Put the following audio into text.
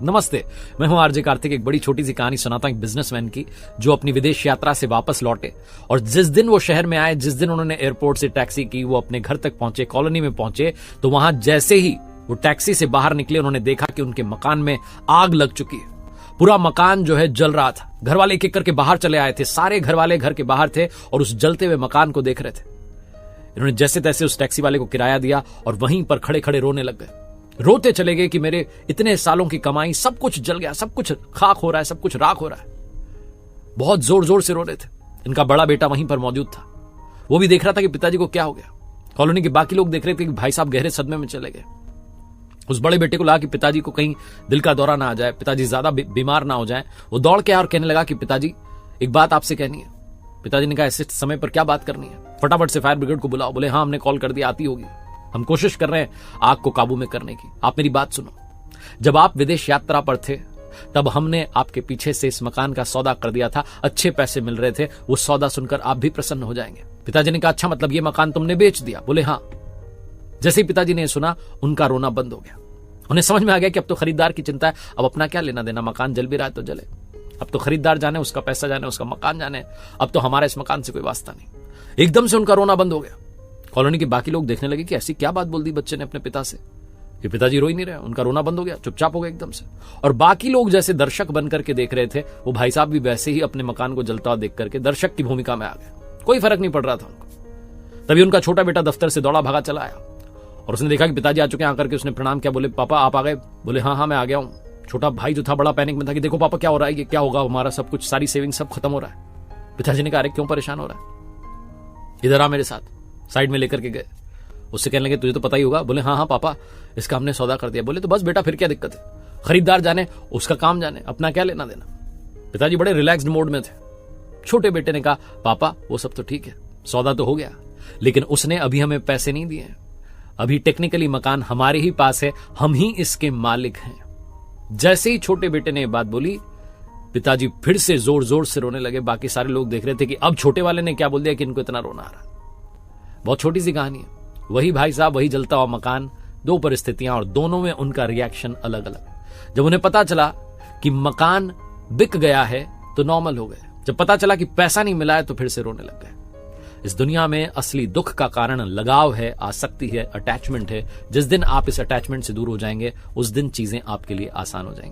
नमस्ते, मैं हूं आरजे कार्तिक। एक बड़ी छोटी सी कहानी सुनाता हूं एक बिजनेसमैन की जो अपनी विदेश यात्रा से वापस लौटे और जिस दिन वो शहर में आए, जिस दिन उन्होंने एयरपोर्ट से टैक्सी की, वो अपने घर तक पहुंचे, कॉलोनी में पहुंचे, तो वहां जैसे ही वो टैक्सी से बाहर निकले उन्होंने देखा कि उनके मकान में आग लग चुकी है। पूरा मकान जो है जल रहा था। घर वाले एक एक करके बाहर चले आए थे, सारे घर वाले घर के बाहर थे और उस जलते हुए मकान को देख रहे थे। इन्होंने जैसे तैसे उस टैक्सी वाले को किराया दिया और वहीं पर खड़े खड़े रोने लग गए। रोते चले गए कि मेरे इतने सालों की कमाई सब कुछ जल गया, सब कुछ खाक हो रहा है, सब कुछ राख हो रहा है। बहुत जोर जोर से रो रहे थे। इनका बड़ा बेटा वहीं पर मौजूद था। वो भी देख रहा था कि पिताजी को क्या हो गया। कॉलोनी के बाकी लोग देख रहे थे कि भाई साहब गहरे सदमे में चले गए। उस बड़े बेटे को लगा कि पिताजी को कहीं दिल का दौरा ना आ जाए, पिताजी ज्यादा बीमार ना हो जाए। वो दौड़ के और कहने लगा कि पिताजी एक बात आपसे कहनी है। पिताजी ने कहा ऐसे समय पर क्या बात करनी है? फटाफट से फायर ब्रिगेड को बुलाओ। बोले हाँ, हमने कॉल कर दिया, आती होगी। हम कोशिश कर रहे हैं आग को काबू में करने की। आप मेरी बात सुनो। जब आप विदेश यात्रा पर थे तब हमने आपके पीछे से इस मकान का सौदा कर दिया था, अच्छे पैसे मिल रहे थे। वो सौदा सुनकर आप भी प्रसन्न हो जाएंगे। पिताजी ने कहा अच्छा, मतलब ये मकान तुमने बेच दिया? बोले हाँ। जैसे ही पिताजी ने सुना उनका रोना बंद हो गया। उन्हें समझ में आ गया कि अब तो खरीदार की चिंता है, अब अपना क्या लेना देना, मकान जल भी रहा है तो जले। अब तो खरीदार जाने, उसका पैसा जाने, उसका मकान जाने, अब तो हमारा इस मकान से कोई वास्ता नहीं। एकदम से उनका रोना बंद हो गया। कॉलोनी के बाकी लोग देखने लगे कि ऐसी क्या बात बोल दी बच्चे ने अपने पिता से कि पिताजी रो ही नहीं रहे, उनका रोना बंद हो गया, चुपचाप हो गया एकदम से। और बाकी लोग जैसे दर्शक बनकर के देख रहे थे, वो भाई साहब भी वैसे ही अपने मकान को जलता हुआ देख करके दर्शक की भूमिका में आ गए। कोई फर्क नहीं पड़ रहा था उनको। तभी उनका छोटा बेटा दफ्तर से दौड़ा भागा चला आया और उसने देखा कि पिताजी आ चुके हैं। आकर के उसने प्रणाम किया। बोले पापा आप आ गए? बोले हाँ हाँ मैं आ गया हूं। छोटा भाई जो था बड़ा पैनिक में था कि देखो पापा क्या हो रहा है, ये क्या होगा, हमारा सब कुछ, सारी सेविंग सब खत्म हो रहा है। पिताजी ने कहा अरे क्यों परेशान हो रहा है, इधर आ मेरे साथ। साइड में लेकर के गए। उससे कहने लगे तुझे तो पता ही होगा। बोले हाँ हाँ पापा, इसका हमने सौदा कर दिया। बोले तो बस बेटा फिर क्या दिक्कत है, खरीदार जाने, उसका काम जाने, अपना क्या लेना देना। पिताजी बड़े रिलैक्स्ड मोड में थे। छोटे बेटे ने कहा पापा वो सब तो ठीक है, सौदा तो हो गया, लेकिन उसने अभी हमें पैसे नहीं दिए। अभी टेक्निकली मकान हमारे ही पास है, हम ही इसके मालिक हैं। जैसे ही छोटे बेटे ने बात बोली, पिताजी फिर से जोर जोर से रोने लगे। बाकी सारे लोग देख रहे थे कि अब छोटे वाले ने क्या बोल दिया कि इनको इतना रोना आ रहा। बहुत छोटी सी कहानी है। वही भाई साहब, वही जलता हुआ मकान, दो परिस्थितियां और दोनों में उनका रिएक्शन अलग अलग। जब उन्हें पता चला कि मकान बिक गया है तो नॉर्मल हो गए। जब पता चला कि पैसा नहीं मिला है तो फिर से रोने लग गए। इस दुनिया में असली दुख का कारण लगाव है, आसक्ति है, अटैचमेंट है। जिस दिन आप इस अटैचमेंट से दूर हो जाएंगे उस दिन चीजें आपके लिए आसान हो जाएंगी।